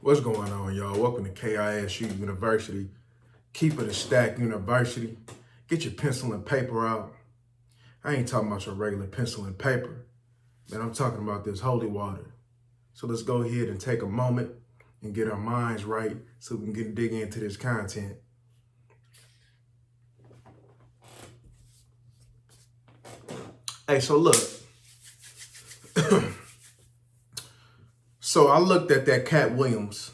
What's going on, y'all? Welcome to KISU University. Keep it a stack university. Get your pencil and paper out. I ain't talking about your regular pencil and paper, man. I'm talking about this holy water. So let's go ahead and take a moment and get our minds right so we can dig into this content. Hey, so look. So I looked at that Katt Williams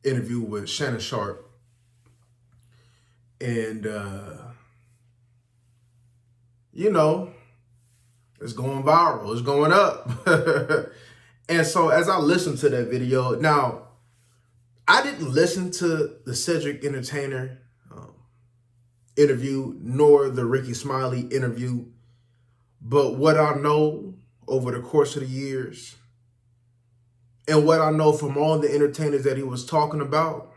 interview with Shannon Sharp, and it's going viral, it's going up. And so as I listened to that video, now I didn't listen to the Cedric Entertainer interview nor the Ricky Smiley interview, but what I know over the course of the years and what I know from all the entertainers that he was talking about,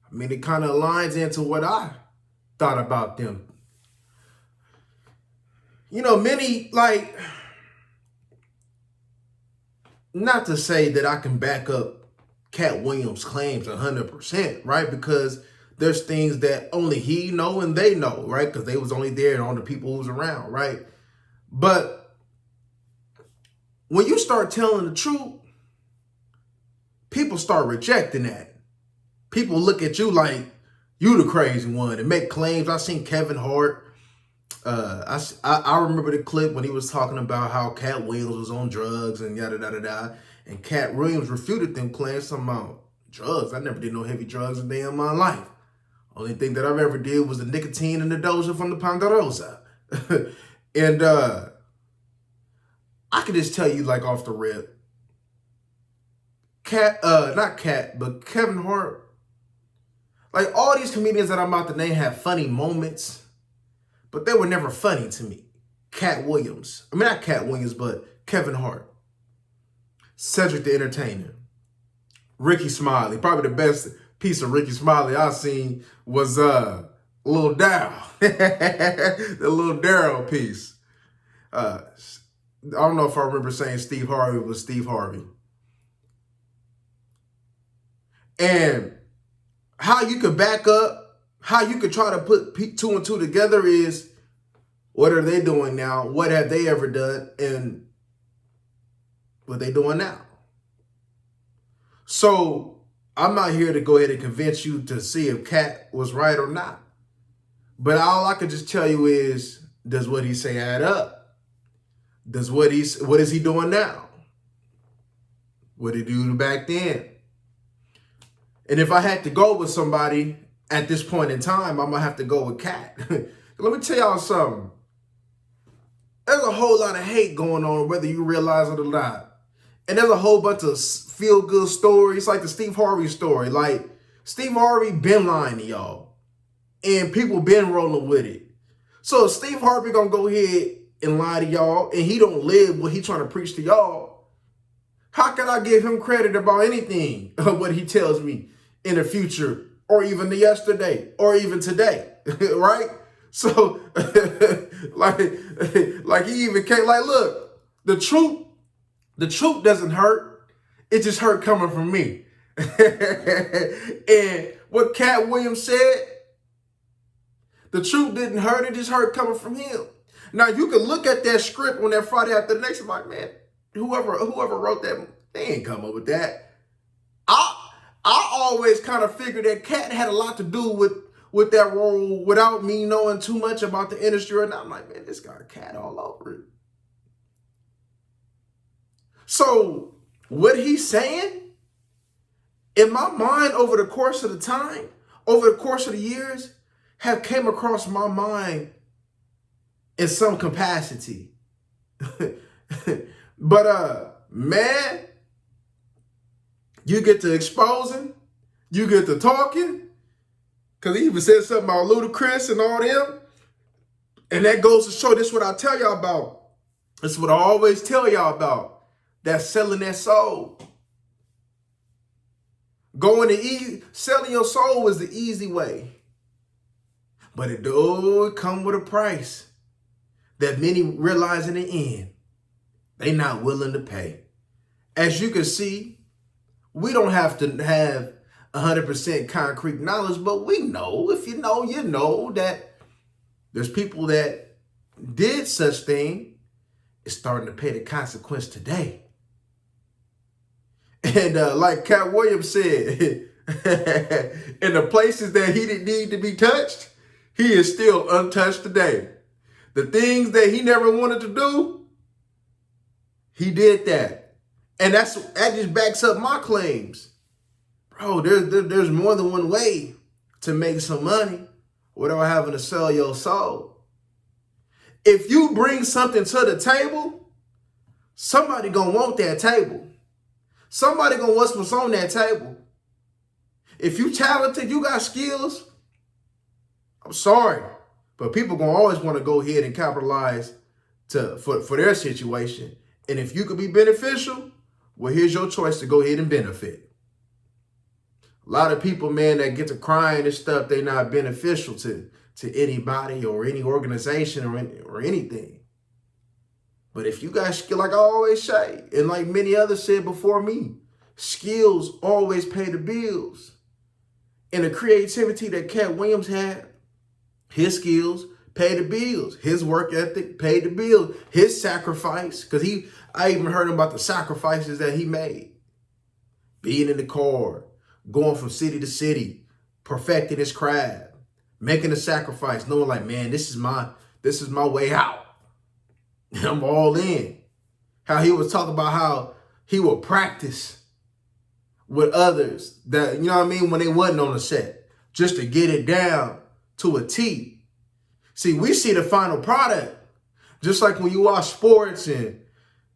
I mean, it kind of aligns into what I thought about them. You know, many, like, not to say that I can back up Katt Williams' claims 100%, right? Because there's things that only he know and they know, right? Because they was only there and all the people who was around, right? But when you start telling the truth, people start rejecting that. People look at you like you the crazy one and make claims. I seen Kevin Hart. I remember the clip when he was talking about how Katt Williams was on drugs and yada yada yada, and Katt Williams refuted them claims talking about drugs. I never did no heavy drugs a day in my life. Only thing that I've ever did was the nicotine and the doja from the Ponderosa. And I could just tell you, like, off the rip, not Katt, but Kevin Hart, like, all these comedians that I'm about to name have funny moments, but they were never funny to me. Katt Williams, I mean, not Katt Williams, but Kevin Hart, Cedric the Entertainer, Ricky Smiley. Probably the best piece of Ricky Smiley I've seen was Lil Daryl, the Lil Daryl piece. I don't know if I remember saying Steve Harvey was Steve Harvey. And how you could back up, how you could try to put two and two together is, what are they doing now? What have they ever done? And what they doing now? So I'm not here to go ahead and convince you to see if Katt was right or not. But all I can just tell you is, does what he say add up? What is he doing now? What did he do back then? And if I had to go with somebody at this point in time, I'm going to have to go with Katt. Let me tell y'all something. There's a whole lot of hate going on, whether you realize it or not. And there's a whole bunch of feel-good stories, like the Steve Harvey story. Like, Steve Harvey been lying to y'all. And people been rolling with it. So if Steve Harvey going to go ahead and lie to y'all, and he don't live what he trying to preach to y'all, how can I give him credit about anything of what he tells me in the future, or even the yesterday, or even today, right? So, like he even can't, like, look, the truth doesn't hurt. It just hurt coming from me. And what Katt Williams said, the truth didn't hurt, it just hurt coming from him. Now, you can look at that script on that Friday after the next, like, man, whoever wrote that, they ain't come up with that. I always kind of figured that Katt had a lot to do with that role without me knowing too much about the industry. And I'm like, man, this guy Katt all over it. So what he's saying, in my mind, over the course of the time, over the course of the years, have came across my mind in some capacity. But man, you get to exposing, you get to talking, because he even said something about Ludacris and all them. And that goes to show, this is what I tell y'all about. This is what I always tell y'all about. That's selling that soul. Selling your soul is the easy way. But it does come with a price that many realize in the end, they not willing to pay. As you can see, We don't have to have 100% concrete knowledge, but we know, if you know that there's people that did such thing is starting to pay the consequence today. And like Katt Williams said, in the places that he didn't need to be touched, he is still untouched today. The things that he never wanted to do, he did that. And that just backs up my claims. Bro, there's more than one way to make some money without having to sell your soul. If you bring something to the table, somebody gonna want that table. Somebody gonna want what's on that table. If you talented, you got skills, I'm sorry, but people gonna always want to go ahead and capitalize for their situation. And if you could be beneficial, well, here's your choice to go ahead and benefit. A lot of people, man, that get to crying and stuff, they not beneficial to anybody or any organization or anything. But if you got skill, like I always say, and like many others said before me, skills always pay the bills. And the creativity that Katt Williams had, his skills paid the bills. His work ethic paid the bills. His sacrifice, because I even heard about the sacrifices that he made. Being in the car, going from city to city, perfecting his craft, making a sacrifice, knowing like, man, this is my way out. I'm all in. How he was talking about how he would practice with others that, you know what I mean, when they wasn't on the set, just to get it down to a T. See, we see the final product, just like when you watch sports and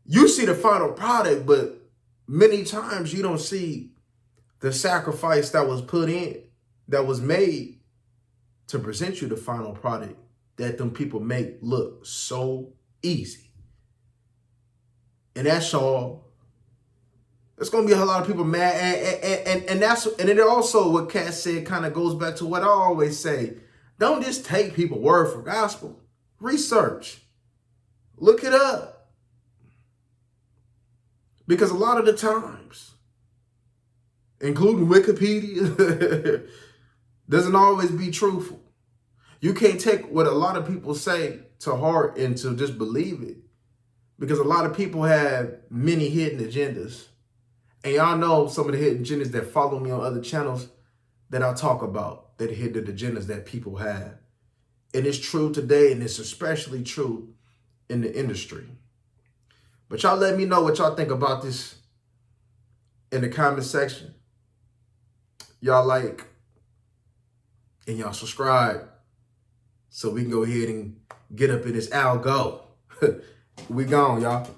you see the final product, but many times you don't see the sacrifice that was put in, that was made to present you the final product that them people make look so easy. And that's all. There's gonna be a lot of people mad, and it also, what Katt said, kind of goes back to what I always say. Don't just take people's word for gospel. Research. Look it up. Because a lot of the times, including Wikipedia, doesn't always be truthful. You can't take what a lot of people say to heart and to just believe it. Because a lot of people have many hidden agendas. And y'all know some of the hidden agendas that follow me on other channels that I talk about, that hidden agendas that people have. And it's true today, and it's especially true in the industry. But y'all let me know what y'all think about this in the comment section. Y'all like and y'all subscribe so we can go ahead and get up in this algo. We gone, y'all.